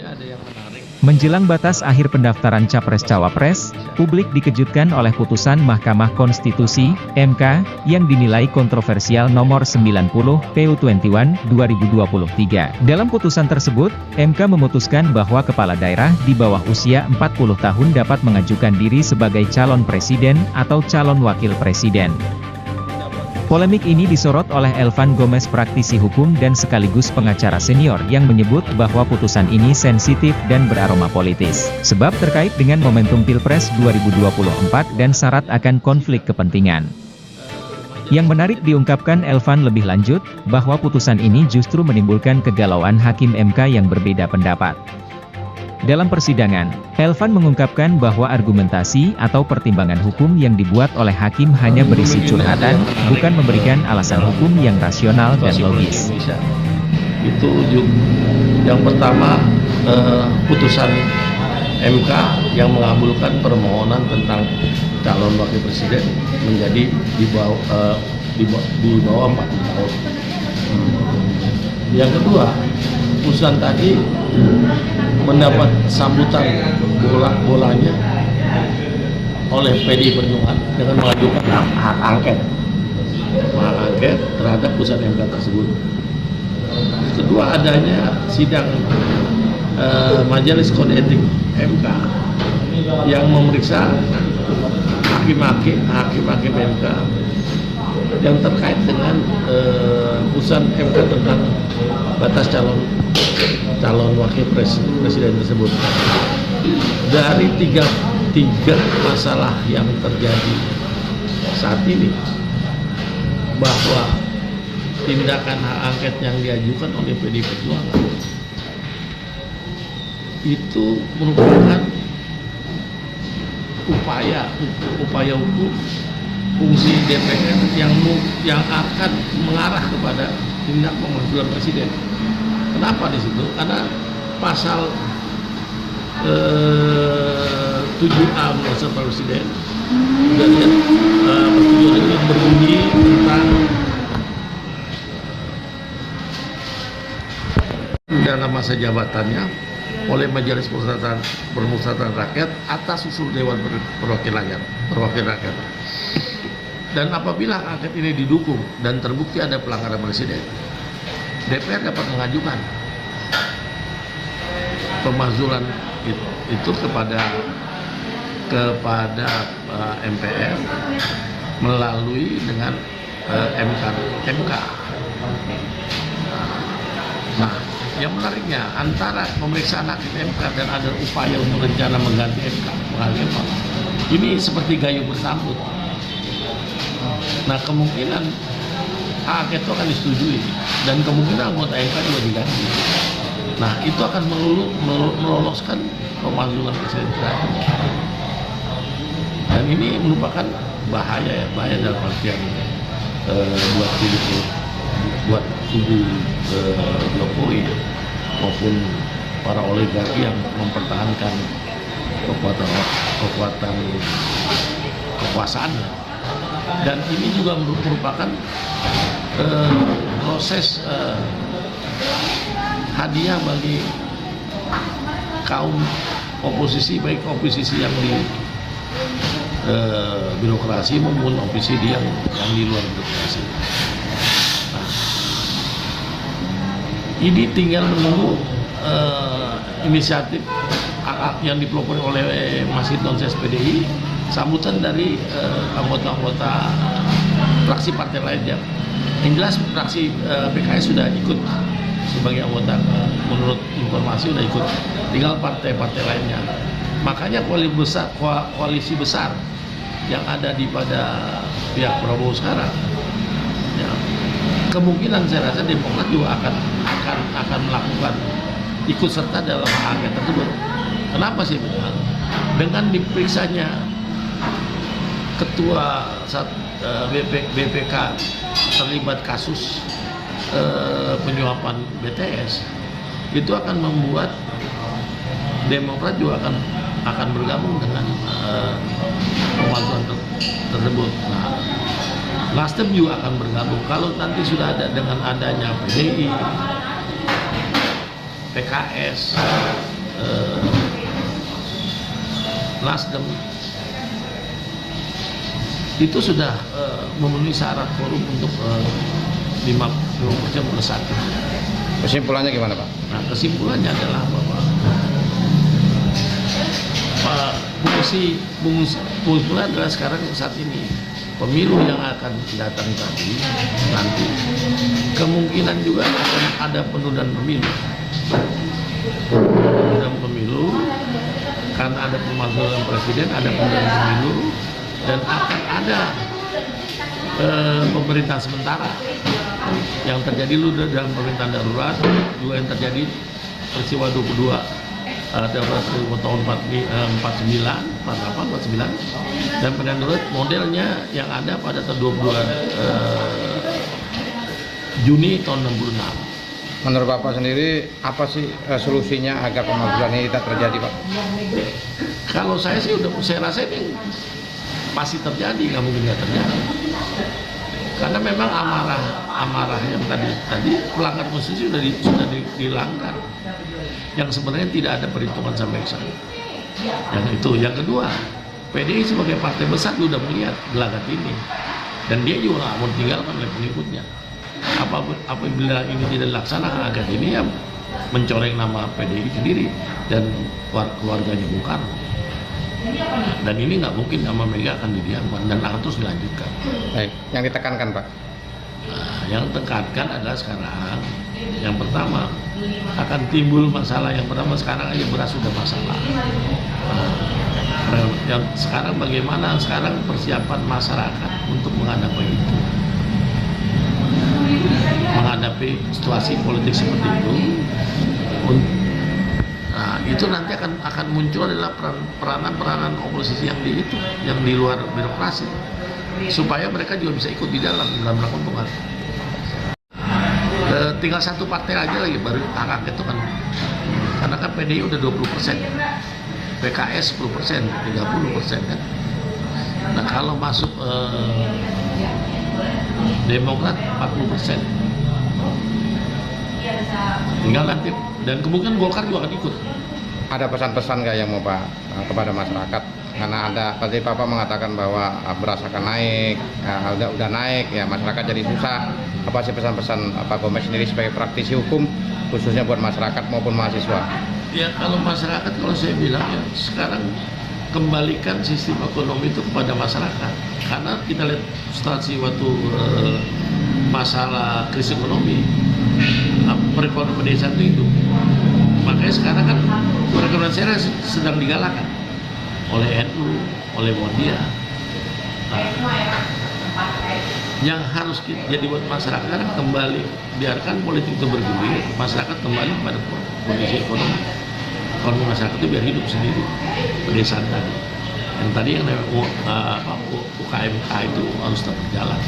ini ada yang menarik. Menjelang batas akhir pendaftaran Capres-Cawapres, publik dikejutkan oleh putusan Mahkamah Konstitusi, MK, yang dinilai kontroversial nomor 90, PU21, 2023. Dalam putusan tersebut, MK memutuskan bahwa kepala daerah di bawah usia 40 tahun dapat mengajukan diri sebagai calon presiden atau calon wakil presiden. Polemik ini disorot oleh Elvan Gomez, praktisi hukum dan sekaligus pengacara senior yang menyebut bahwa putusan ini sensitif dan beraroma politis, sebab terkait dengan momentum Pilpres 2024 dan syarat akan konflik kepentingan. Yang menarik diungkapkan Elvan lebih lanjut, bahwa putusan ini justru menimbulkan kegalauan hakim MK yang berbeda pendapat. Dalam persidangan, Elvan mengungkapkan bahwa argumentasi atau pertimbangan hukum yang dibuat oleh hakim hanya berisi curhatan, bukan memberikan alasan hukum yang rasional dan logis. Itu yang pertama, putusan MK yang mengabulkan permohonan tentang calon wakil presiden menjadi di bawah 40 tahun. Yang kedua, putusan tadi mendapat sambutan bolanya oleh PDI Perjuangan dengan mengajukan hak angket terhadap putusan MK tersebut. Kedua, adanya sidang Majelis Kode Etik MK yang memeriksa hakim-hakim MK yang terkait dengan putusan MK tentang batas calon wakil presiden tersebut. Dari tiga masalah yang terjadi saat ini, bahwa tindakan hak angket yang diajukan oleh PDI Perjuangan itu merupakan upaya hukum fungsi DPR yang akan mengarah kepada tindak pemakzulan presiden. Kenapa di situ? Karena pasal 7A Undang-Undang Presiden sudah lihat persetujuan ini berbunyi tentang dalam masa jabatannya oleh Majelis Permusyawaratan Rakyat atas usul Dewan Perwakilan Rakyat. Dan apabila angket ini didukung dan terbukti ada pelanggaran presiden, DPR dapat mengajukan pemakzulan itu kepada MPR melalui dengan MK. Nah, yang menariknya antara pemeriksaan hakim MK dan ada upaya untuk rencana mengganti MK, ini seperti gayung bersambut. Nah, kemungkinan hak angket itu akan disetujui dan kemungkinan anggota MK juga diganti. Nah, itu akan meloloskan pemakzulan presiden terakhir. Dan ini merupakan bahaya dalam artian buat kubu Jokowi maupun para oligarki yang mempertahankan kekuasaannya. Dan ini juga merupakan proses hadiah bagi kaum oposisi, baik oposisi yang di birokrasi maupun oposisi yang di luar birokrasi. Nah, ini tinggal menunggu inisiatif yang dipelopori oleh Mas Hinton PDI, sambutan dari anggota-anggota fraksi partai lainnya. Yang jelas fraksi PKS sudah ikut sebagai anggota, menurut informasi sudah ikut, tinggal partai-partai lainnya. Makanya koalisi besar yang ada pada pihak Prabowo sekarang, ya, kemungkinan saya rasa Demokrat juga akan melakukan ikut serta dalam hak angket tersebut. Kenapa sih? Dengan diperiksanya ketua BPK terlibat kasus penyuapan BTS, itu akan membuat Demokrat juga akan bergabung dengan pemakzulan tersebut. Nah, Nasdem juga akan bergabung. Kalau nanti sudah ada dengan adanya PDI, PKS, Nasdem itu sudah memenuhi syarat quorum untuk 50% plus 1. Kesimpulannya gimana Pak? Nah, kesimpulannya adalah bahwa fungsinya adalah sekarang saat ini pemilu yang akan datang tadi nanti kemungkinan juga akan ada penundaan pemilu. Penundaan pemilu karena ada pemakzulan presiden, ada penundaan pemilu dan akan ada pemerintah sementara yang terjadi dulu dalam pemerintahan darurat, juga yang terjadi peristiwa 22 tahun 49, dan pemerintahan darurat modelnya yang ada pada tanggal 22 Juni tahun 66. Menurut Bapak sendiri apa sih solusinya agar pemakzulan ini tidak terjadi Pak? Kalau saya rasa ini pasti terjadi, nggak mungkin nggak terjadi. Karena memang amarah yang tadi pelanggar konstitusi sudah dilanggar, yang sebenarnya tidak ada perhitungan sampai ke sana. Yang itu, yang kedua, PDI sebagai partai besar sudah melihat gelagat ini, dan dia juga nggak mau tinggalkan oleh pengikutnya. Apabila ini tidak dilaksanakan, agar ini ya mencoreng nama PDI sendiri dan keluarganya Bung Karno. Dan ini nggak mungkin nama Mega akan didiamkan dan akan terus dilanjutkan. Baik, yang ditekankan Pak? Nah, yang ditekankan adalah sekarang, yang pertama akan timbul masalah. Yang pertama sekarang aja beras sudah masalah. Nah, yang sekarang bagaimana sekarang persiapan masyarakat untuk menghadapi itu, menghadapi situasi politik seperti itu. Nah, itu nanti akan muncul adalah peranan oposisi yang di luar birokrasi, supaya mereka juga bisa ikut di dalam melakukan pengaruh. Tinggal satu partai aja lagi baru hak angket itu kan, karena kan PDI udah 20%, PKS 10%, 30% kan. Nah, kalau masuk Demokrat 40%, tinggal nanti, dan kemungkinan Golkar juga akan ikut. Ada pesan-pesan nggak yang mau Pak kepada masyarakat? Karena ada tadi Bapak mengatakan bahwa beras akan naik, udah naik ya, masyarakat jadi susah. Apa sih pesan-pesan Pak Gomez sendiri sebagai praktisi hukum, khususnya buat masyarakat maupun mahasiswa? Ya, kalau masyarakat, kalau saya bilang ya sekarang kembalikan sistem ekonomi itu kepada masyarakat, karena kita lihat situasi waktu masalah krisis ekonomi, perekonomian pedesaan itu hidup. Makanya sekarang kan perekonomian daerah sedang digalakan oleh NU, oleh Muhammadiyah. Nah, yang harus jadi buat masyarakat kembali, biarkan politik itu bergulir, masyarakat kembali pada kondisi ekonomi. Kalau masyarakat itu biar hidup sendiri, pedesaan tadi. Yang tadi yang UKMK itu harus tetap berjalan,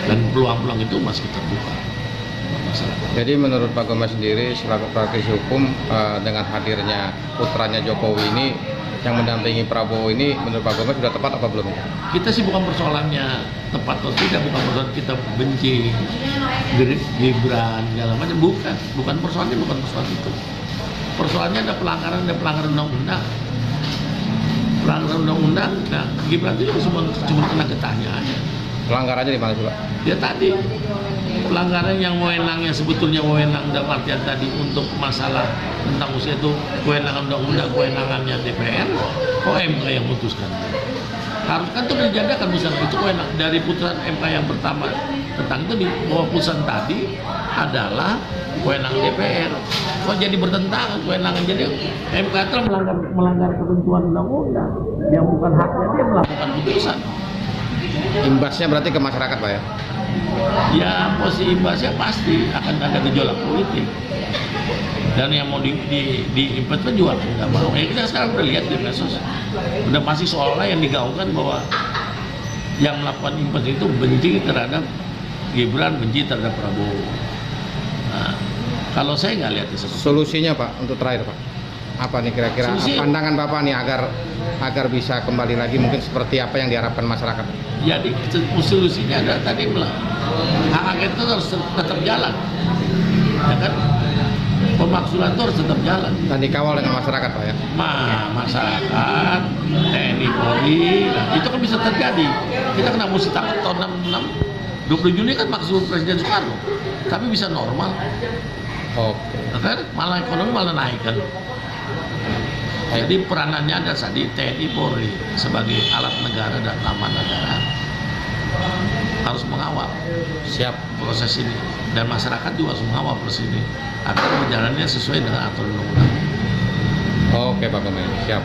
dan peluang-peluang itu masih terbuka. Jadi menurut Pak Gomez sendiri selaku praktisi hukum, dengan hadirnya putranya Jokowi ini yang mendampingi Prabowo ini, menurut Pak Gomez sudah tepat apa belum? Kita sih bukan persoalannya tepat atau tidak, bukan persoalan kita benci Gibran segala macam, bukan persoalannya, bukan persoalan itu. Persoalannya ada pelanggaran undang-undang. Pelanggaran undang-undang, nah Gibran itu cuma kena getahnya aja. Pelanggarannya di mana sih Pak? Ya tadi pelanggaran yang wewenangnya sebetulnya wewenang dalam artian tadi untuk masalah tentang usia itu kewenangan undang-undang, kewenangannya DPR, kok MK yang putuskan. Harus kan itu dijagakan misalnya, itu kewenangan dari putusan MK yang pertama tentang itu, di bahwa putusan tadi adalah kewenangan DPR. Kok jadi bertentangan kewenangan, jadi MK itu melanggar ketentuan undang-undang yang bukan haknya dia melakukan putusan. Imbasnya berarti ke masyarakat Pak ya? Ya posisi imbasnya pasti akan ada gejolak politik, dan yang mau diimpet pun juga nggak mau. Ya kita sekarang udah lihat di medsos, udah pasti seolah yang digaungkan bahwa yang melakukan impet itu benci terhadap Gibran, benci terhadap Prabowo. Nah, kalau saya nggak lihat itu. Solusinya Pak, untuk terakhir Pak, apa nih kira-kira pandangan Bapak nih agar bisa kembali lagi mungkin seperti apa yang diharapkan masyarakat? Jadi solusinya adalah tadi hak angket itu harus tetap jalan, ya kan? pemakzulan itu harus tetap jalan. Dan dikawal dengan masyarakat Pak ya. Masyarakat, TNI, Polri, nah, itu kan bisa terjadi. Kita kena mesti takut tahun 66, 20 Juni kan maksul Presiden Soekarno, tapi bisa normal. Oke. Kan malah ekonomi malah naik kan. Jadi peranannya ada tadi TNI Polri sebagai alat negara dan nama negara harus mengawal Siap. proses ini, dan masyarakat juga harus mengawal proses ini agar berjalannya sesuai dengan aturan undang-undang. Oke Pak Gembong, siap.